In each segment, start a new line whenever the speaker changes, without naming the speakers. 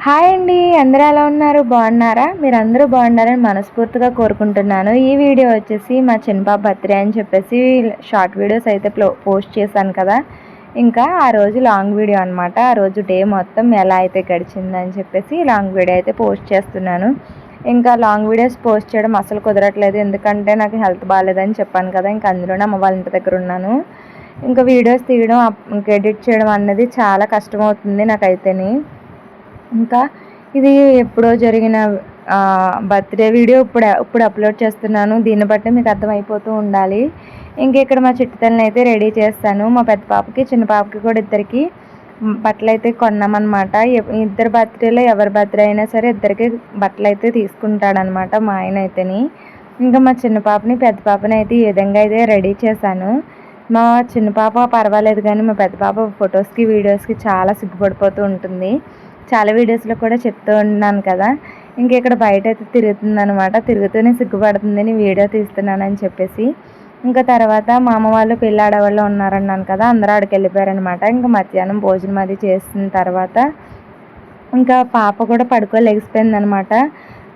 Hi అండి. అందరూ ఎలా ఉన్నారు? బాగున్నారా? మీరందరూ బాగున్నారని మనస్ఫూర్తిగా కోరుకుంటున్నాను. ఈ వీడియో వచ్చేసి మా చిన్న పాప బర్త్డే అని చెప్పేసి షార్ట్ వీడియోస్ అయితే పోస్ట్ చేశాను కదా! ఇంకా ఆ రోజు లాంగ్ వీడియో అనమాట. ఆ రోజు డే మొత్తం ఎలా అయితే గడిచిందని చెప్పేసి లాంగ్ వీడియో అయితే పోస్ట్ చేస్తున్నాను. ఇంకా లాంగ్ వీడియోస్ పోస్ట్ చేయడం అసలు కుదరట్లేదు. ఎందుకంటే నాకు హెల్త్ బాగాలేదని చెప్పాను కదా! ఇంకా అందులోనే అమ్మ వాళ్ళ ఇంటి దగ్గర ఉన్నాను. ఇంకా వీడియోస్ తీయడం ఇంకా ఎడిట్ చేయడం అన్నది చాలా కష్టమవుతుంది నాకైతేని. ఇంకా ఇది ఎప్పుడో జరిగిన బర్త్డే వీడియో ఇప్పుడు అప్లోడ్ చేస్తున్నాను. దీన్ని బట్టి మీకు అర్థమైపోతూ ఉండాలి. ఇంక ఇక్కడ మా చిట్టి అయితే రెడీ చేస్తాను. మా పెద్ద పాపకి చిన్న పాపకి కూడా ఇద్దరికి బట్టలు అయితే కొన్నామన్నమాట. ఇద్దరు బర్త్డేలో ఎవరి బర్త్డే అయినా సరే ఇద్దరికి బట్టలు అయితే తీసుకుంటాడనమాట మా ఆయన అయితేని. ఇంకా మా చిన్న పాపని పెద్ద పాపని అయితే ఈ విధంగా అయితే రెడీ చేశాను. మా చిన్న పాప పర్వాలేదు కానీ మా పెద్ద పాప ఫొటోస్కి వీడియోస్కి చాలా సిగ్గుపడిపోతూ ఉంటుంది. చాలా వీడియోస్లో కూడా చెప్తూ ఉన్నాను కదా. ఇంక ఇక్కడ బయట అయితే తిరుగుతుందనమాట. తిరుగుతూనే సిగ్గుపడుతుందని వీడియో తీస్తున్నానని చెప్పేసి. ఇంకా తర్వాత మా అమ్మ వాళ్ళు పెళ్ళి ఆడవాళ్ళు ఉన్నారన్నాను కదా, అందరూ ఆడికి వెళ్ళిపోయారనమాట. ఇంకా మధ్యాహ్నం భోజనం అది చేసిన తర్వాత ఇంకా పాప కూడా లెగిసిపోయిందనమాట.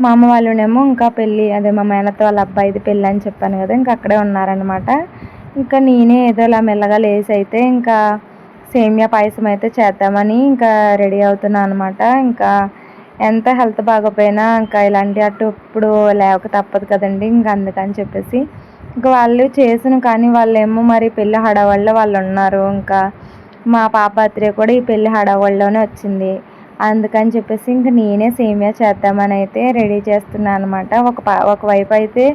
మా అమ్మ వాళ్ళనేమో ఇంకా పెళ్ళి అదే మా మేనత్త వాళ్ళ అబ్బాయిది పెళ్ళి అని చెప్పాను కదా, ఇంకా అక్కడే ఉన్నారనమాట. ఇంకా నేనే ఏదో ఇలా మెల్లగా లేసి అయితే ఇంకా సేమియా పాయసం అయితే చేద్దామని ఇంకా రెడీ అవుతున్నాను అనమాట. ఇంకా ఎంత హెల్త్ బాగోపోయినా ఇంకా ఇలాంటి ఇప్పుడు లేక తప్పదు కదండి. ఇంకా అందుకని చెప్పేసి ఇంకా వాళ్ళు చేసిన కానీ వాళ్ళేమో మరి పెళ్ళి హడావడిలో వాళ్ళు ఉన్నారు. ఇంకా మా పాప బర్త్డే కూడా ఈ పెళ్ళి హడావడిలోనే వచ్చింది. అందుకని చెప్పేసి ఇంకా నేనే సేమియా చేద్దామని అయితే రెడీ చేస్తున్నాను అనమాట. ఒకవైపు అయితే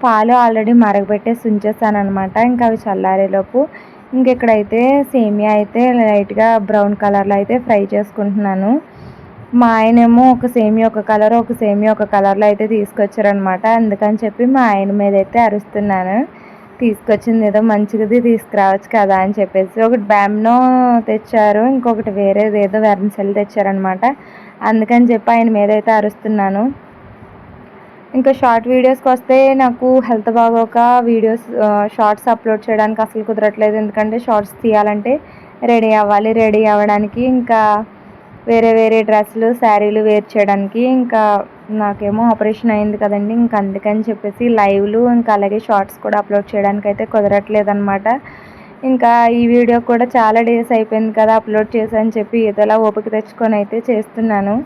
పాలు ఆల్రెడీ మరగబెట్టేసి ఉంచేసాను అనమాట. ఇంకా అవి చల్లారేలోపు ఇక్కడైతే సేమియా అయితే లైట్గా బ్రౌన్ కలర్లో అయితే ఫ్రై చేసుకుంటున్నాను. మా ఆయనేమో ఒక సేమియా ఒక కలర్ ఒక సేమియా ఒక కలర్లో అయితే తీసుకొచ్చారనమాట. అందుకని చెప్పి మా ఆయన మీద అయితే అరుస్తున్నాను. తీసుకొచ్చింది ఏదో మంచిది తీసుకురావచ్చు కదా అని చెప్పేసి. ఒకటి బ్యామ్నో తెచ్చారు, ఇంకొకటి వేరేది ఏదో వెర్మిసెల్లి తెచ్చారనమాట. అందుకని చెప్పి ఆయన మీద అయితే అరుస్తున్నాను. ఇంకా షార్ట్ వీడియోస్కి వస్తే నాకు హెల్త్ బాగోక వీడియోస్ షార్ట్స్ అప్లోడ్ చేయడానికి అసలు కుదరట్లేదు. ఎందుకంటే షార్ట్స్ తీయాలంటే రెడీ అవ్వాలి. రెడీ అవ్వడానికి ఇంకా వేరే డ్రెస్సులు శారీలు వేర్ చేయడానికి ఇంకా నాకేమో ఆపరేషన్ అయింది కదండి. ఇంకా అందుకని చెప్పేసి లైవ్లు ఇంకా అలాగే షార్ట్స్ కూడా అప్లోడ్ చేయడానికి అయితే కుదరట్లేదు అనమాట. ఇంకా ఈ వీడియో కూడా చాలా డేస్ అయిపోయింది కదా అప్లోడ్ చేశాను చెప్పి ఏదోలా ఓపిక తెచ్చుకొని అయితే చేస్తున్నాను.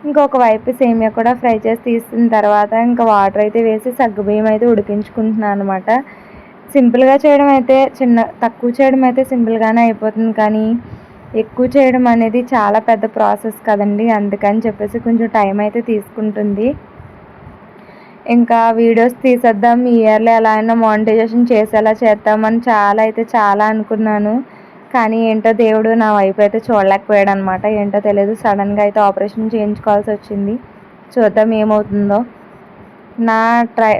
ఇంకొక వైపు సేమియా కూడా ఫ్రై చేసి తీసిన తర్వాత ఇంకా వాటర్ అయితే వేసి సగ్గుబియ్యం అయితే ఉడికించుకుంటున్నాను అనమాట. సింపుల్గా చేయడం అయితే తక్కువ చేయడం అయితే సింపుల్గానే అయిపోతుంది, కానీ ఎక్కువ చేయడం అనేది చాలా పెద్ద ప్రాసెస్ కదండి. అందుకని చెప్పేసి కొంచెం టైం అయితే తీసుకుంటుంది. ఇంకా వీడియోస్ తీసేద్దాం ఈ ఇయర్లో ఎలా అయినా మానిటైజేషన్ చేసేలా చేద్దామని చాలా అనుకున్నాను. కానీ ఏంటో దేవుడు నా వైపు అయితే చూడలేకపోయాడు అనమాట. ఏంటో తెలియదు, సడన్గా అయితే ఆపరేషన్ చేయించుకోవాల్సి వచ్చింది. చూద్దాం ఏమవుతుందో.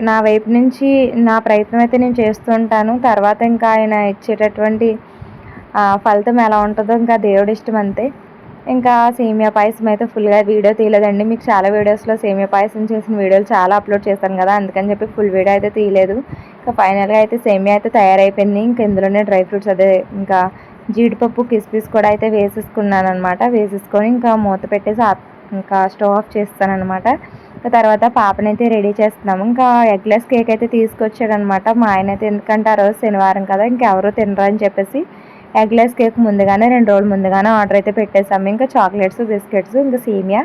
నా వైపు నుంచి నా ప్రయత్నం అయితే నేను చేస్తూ ఉంటాను. తర్వాత ఇంకా ఆయన ఇచ్చేటటువంటి ఫలితం ఎలా ఉంటుందో ఇంకా దేవుడి ఇష్టం అంతే. ఇంకా సేమియా పాయసం అయితే ఫుల్గా వీడియో తీయలేదండి. మీకు చాలా వీడియోస్లో సేమియా పాయసం చేసిన వీడియోలు చాలా అప్లోడ్ చేశాను కదా, అందుకని చెప్పి ఫుల్ వీడియో అయితే తీయలేదు. ఇంకా ఫైనల్గా అయితే సేమియా అయితే తయారైపోయింది. ఇంకా ఇందులోనే డ్రై ఫ్రూట్స్ అదే ఇంకా జీడిపప్పు కిస్మిస్ కూడా అయితే వేసేసుకున్నాను అనమాట. వేసేసుకొని ఇంకా మూత పెట్టేసి ఇంకా స్టవ్ ఆఫ్ చేస్తానమాట. తర్వాత పాపనైతే రెడీ చేస్తున్నాము. ఇంకా ఎగ్లెస్ కేక్ అయితే తీసుకొచ్చాడనమాట మా ఆయన అయితే. ఎందుకంటే ఆ రోజు శనివారం కదా, ఇంకెవరూ తినరు అని చెప్పేసి ఎగ్లెస్ కేక్ ముందుగానే 2 రోజులు ముందుగానే ఆర్డర్ అయితే పెట్టేసాము. ఇంకా చాక్లెట్స్ బిస్కెట్స్ ఇంకా సేమియా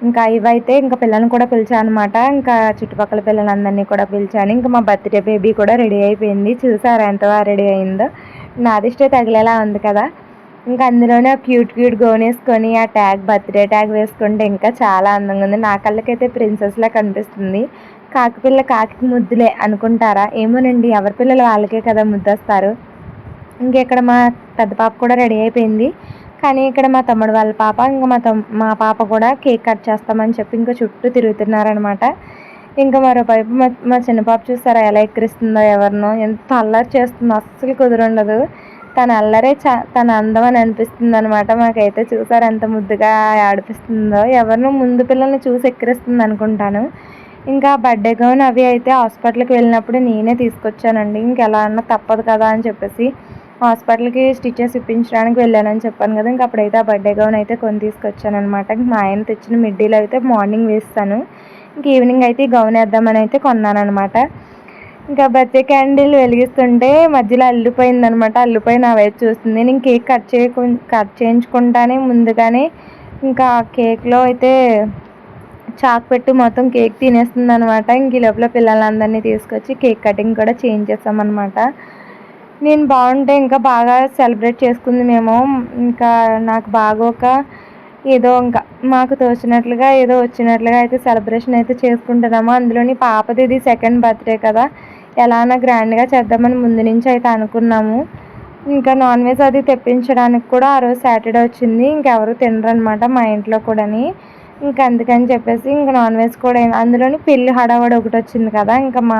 ఇంకా ఇవైతే ఇంకా పిల్లల్ని కూడా పిలిచాను అనమాట. ఇంకా చుట్టుపక్కల పిల్లలందరినీ కూడా పిలిచాను. ఇంకా మా బర్త్డే బేబీ కూడా రెడీ అయిపోయింది. చూసారా ఎంత బాగా రెడీ అయిందో. నాదిష్టే తగిలేలా ఉంది కదా. ఇంకా అందులోనే క్యూట్ గౌన్ వేసుకొని ఆ బర్త్డే ట్యాగ్ వేసుకుంటే ఇంకా చాలా అందంగా ఉంది. నా కళ్ళకైతే ప్రిన్సెస్లా కనిపిస్తుంది. కాకిపిల్ల కాకి ముద్దులే అనుకుంటారా ఏమోనండి, ఎవరి పిల్లలు వాళ్ళకే కదా ముద్దొస్తారు. ఇక్కడ మా పెద్ద పాప కూడా రెడీ అయిపోయింది. కానీ ఇక్కడ మా తమ్ముడు వాళ్ళ పాప ఇంకా మా పాప కూడా కేక్ కట్ చేస్తామని చెప్పి ఇంకా చుట్టూ తిరుగుతున్నారనమాట. ఇంకా మరోవైపు మా చిన్న పాప చూస్తారా ఎలా ఎక్కిరిస్తుందో ఎవరినో, ఎంత అల్లరి చేస్తుందో అస్సలు కుదురుండదు. తన అల్లరే తన అందం అని అనిపిస్తుంది అనమాట. మాకైతే చూసారు ఎంత ముద్దుగా ఆడిపిస్తుందో. ఎవరినో ముందు పిల్లల్ని చూసి ఎక్కిరిస్తుంది అనుకుంటాను. ఇంకా బర్త్డే గౌన్ అవి అయితే హాస్పిటల్కి వెళ్ళినప్పుడు నేనే తీసుకొచ్చానండి. ఇంకెలా అన్నా తప్పదు కదా అని చెప్పేసి హాస్పిటల్కి స్టిచెస్ ఇప్పించడానికి వెళ్ళానని చెప్పాను కదా. ఇంక అప్పుడైతే ఆ బర్త్డే గౌన్ అయితే కొని తీసుకొచ్చాను అనమాట. మా ఆయన తెచ్చిన మిడ్డీలు అయితే మార్నింగ్ వేస్తాను, ఇంక ఈవినింగ్ అయితే ఈ గౌన్ వేద్దామని అయితే కొన్నాను అనమాట. ఇంకా బర్త్డే క్యాండిల్ వెలిగిస్తుంటే మధ్యలో అల్లిపోయిందనమాట. అల్లిపోయి నా వైపు చూస్తుంది. నేను కేక్ కట్ చేయించుకుంటానే ముందుగానే ఇంకా కేక్లో అయితే చాక్ పెట్టి మొత్తం కేక్ తినేస్తుంది అనమాట. ఇంక ఈ లోపల పిల్లలందరినీ తీసుకొచ్చి కేక్ కటింగ్ కూడా చేయించేసామన్నమాట. నేను బాగుంటే ఇంకా బాగా సెలబ్రేట్ చేసుకుంది మేము. ఇంకా నాకు బాగోక ఏదో ఇంకా మాకు తోచినట్లుగా ఏదో వచ్చినట్లుగా అయితే సెలబ్రేషన్ అయితే చేసుకుంటున్నాము. అందులోని పాపది ఇది సెకండ్ బర్త్డే కదా, ఎలానా గ్రాండ్గా చేద్దామని ముందు నుంచి అయితే అనుకున్నాము. ఇంకా నాన్ వెజ్ అది తెప్పించడానికి కూడా ఆ రోజు సాటర్డే వచ్చింది. ఇంకెవరు తినరు అనమాట మా ఇంట్లో కూడాని. ఇంకా అందుకని చెప్పేసి ఇంకా నాన్ వెజ్ కూడా అందులోని పెళ్ళి హడావడి ఒకటి వచ్చింది కదా. ఇంకా మా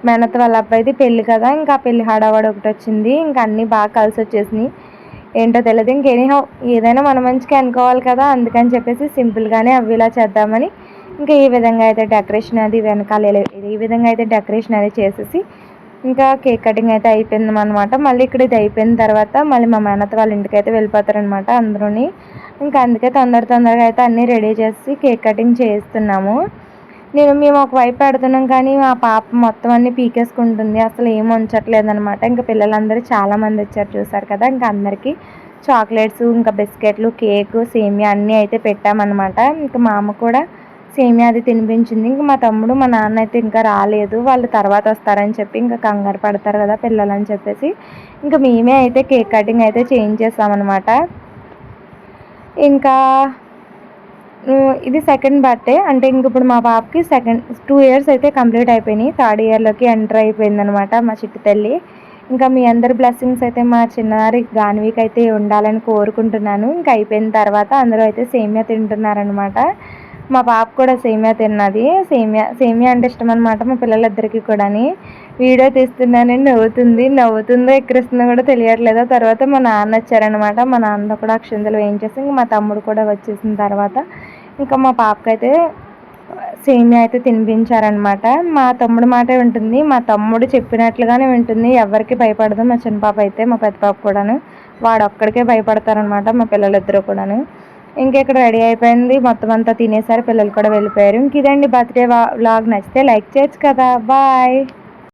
మేనత్త వాళ్ళ అబ్బాయిది పెళ్ళి కదా, ఇంకా పెళ్ళి హడావడి ఒకటి వచ్చింది. ఇంకా అన్నీ బాగా కలిసి వచ్చేసినాయి. ఏంటో తెలియదు. ఇంకెనీహౌ ఏదైనా మన మంచిగా అనుకోవాలి కదా, అందుకని చెప్పేసి సింపుల్గానే అవి ఇలా చేద్దామని ఇంకా ఈ విధంగా అయితే డెకరేషన్ అది వెనకాల ఈ విధంగా అయితే డెకరేషన్ అది చేసేసి ఇంకా కేక్ కటింగ్ అయితే అయిపోయింది అనమాట. మళ్ళీ ఇక్కడ ఇది అయిపోయిన తర్వాత మళ్ళీ మా మేనత్త వాళ్ళ ఇంటికి అయితే వెళ్ళిపోతారనమాట అందరూని. ఇంకా అందుకే తొందరగా అయితే అన్నీ రెడీ చేసి కేక్ కటింగ్ చేస్తున్నాము. మేము ఒకవైపు పెడుతున్నాం కానీ మా పాప మొత్తం అన్నీ పీకేసుకుంటుంది, అసలు ఏం ఉంచట్లేదు అనమాట. ఇంకా పిల్లలందరూ చాలామంది వచ్చారు చూసారు కదా. ఇంకా అందరికీ చాక్లెట్స్, ఇంకా బిస్కెట్లు, కేకు, సేమియా అన్నీ అయితే పెట్టామన్నమాట. ఇంకా మా అమ్మ కూడా సేమియా అది తినిపించింది. ఇంకా మా తమ్ముడు మా నాన్న అయితే ఇంకా రాలేదు, వాళ్ళు తర్వాత వస్తారని చెప్పి ఇంకా కంగారు పడతారు కదా పిల్లలు అని చెప్పేసి ఇంకా మేమే అయితే కేక్ కటింగ్ అయితే చేయించేసామన్నమాట. ఇంకా ఇది సెకండ్ బర్త్డే అంటే ఇంక ఇప్పుడు మా పాపకి 2 ఇయర్స్ అయితే కంప్లీట్ అయిపోయినాయి. 3rd ఇయర్లోకి ఎంటర్ అయిపోయిందనమాట మా చిట్టి తల్లి. ఇంకా మీ అందరి బ్లెస్సింగ్స్ అయితే మా చిన్నారి గాన్వికి అయితే ఉండాలని కోరుకుంటున్నాను. ఇంకా అయిపోయిన తర్వాత అందరూ అయితే సేమియా తింటున్నారనమాట. మా పాప కూడా సేమియా తిన్నది. సేమియా అంటే ఇష్టం అనమాట మా పిల్లలిద్దరికీ కూడాని. వీడియో తీస్తున్నానని నవ్వుతుందో ఎక్కిరిస్తుందో కూడా తెలియట్లేదు. తర్వాత మా నాన్న వచ్చారనమాట. మా నాన్నతో కూడా అక్షింతలు వేయించేసి ఇంకా మా తమ్ముడు కూడా వచ్చేసిన తర్వాత ఇంకా మా పాపకైతే సేమియా అయితే తినిపించారనమాట. మా తమ్ముడు మాటే ఉంటుంది, మా తమ్ముడు చెప్పినట్లుగానే వింటుంది, ఎవరికి భయపడదు. మా చిన్న పాప అయితే మా పెద్ద పాప కూడాను వాడు ఒక్కడికే భయపడతారనమాట మా పిల్లలిద్దరూ కూడాను. ఇంకా ఇక్కడ రెడీ అయిపోయింది, మొత్తం అంతా తినేసారు, పిల్లలు కూడా వెళ్ళిపోయారు. ఇంక ఇదండి బర్త్డే వ్లాగ్. నచ్చితే లైక్ చేయొచ్చు కదా. బాయ్.